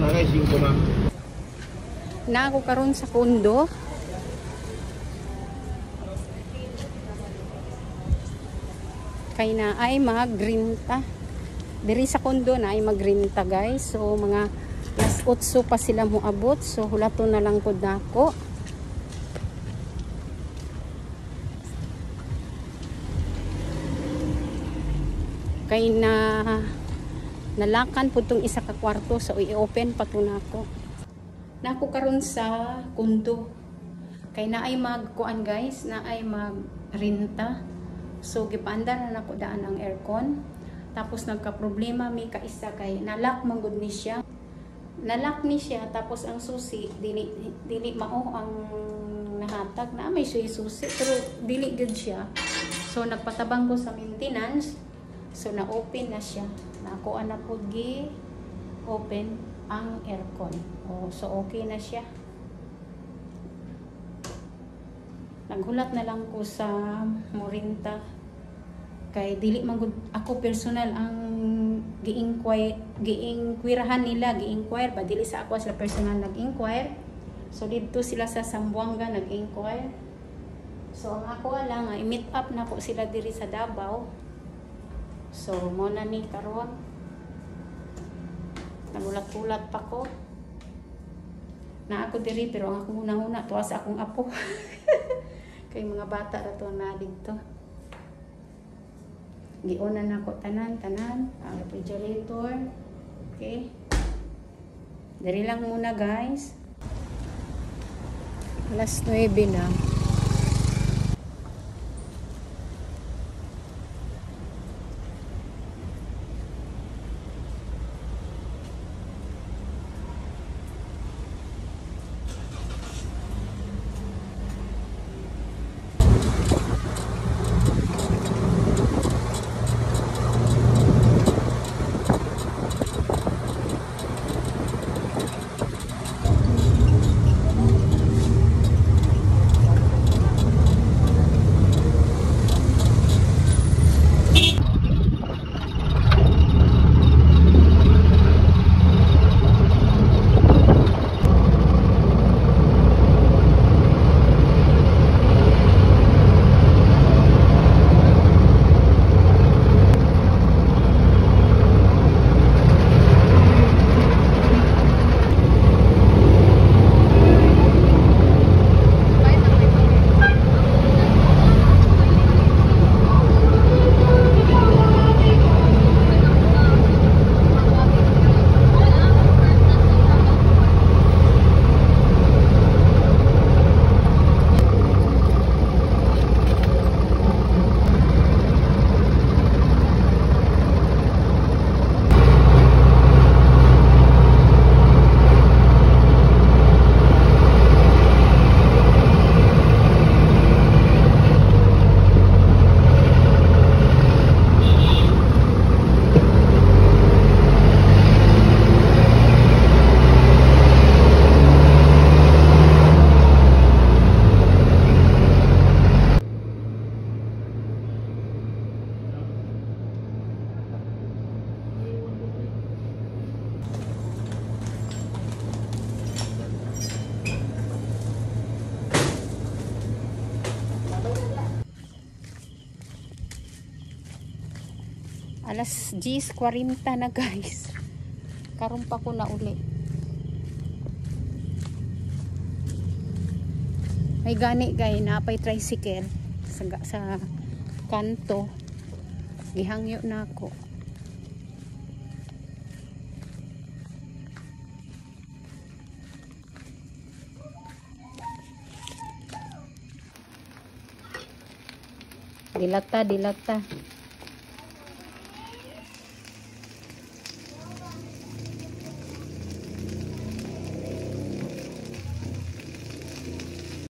na guys, 5 na. Na ako karon sa kondo. Kay na ay magrenta. Diri sa kondo na ay magrenta guys. So mga alas 8 pa sila moabot. So hulato na lang pud nako. Kay na nalakan pud tong isa ka kwarto, so i-open pa to nako. Nako karon sa kondo. Kay naay magkuan guys, naay magrenta. So gipaandar na nako daan ang aircon. Tapos nagka problema mi kaisa kay nalak man gud ni siya. Nalak ni siya tapos ang susi dili mao ang nahatag na may susi pero dili gud siya. So nagpatabang ko sa maintenance. So na-open na siya. Nakuha na po open ang aircon. So okay na siya. Naghulat na lang ko sa Morinta. Kay dili man gud ako personal ang giinquirahan nila, gi-inquire ba dili sa ako sila personal nag-inquire. So dito sila sa Zamboanga nag-inquire. So ang ako lang i-meet up na ko sila diri sa Davao. So, muna ni karon. Nagulat-ulat pa ko. Na ako diri pero ang akong una-una tuwa sa akong apo. Kay mga bata ra to na dito. Giuna na ko tanan ang refrigerator. Okay. Diri lang muna guys. Alas 9 na. Alas 10:40 na guys. Karon pa ko na uli. May gani gay napay tricycle sa kanto. Gihangyo na ako. Dilata.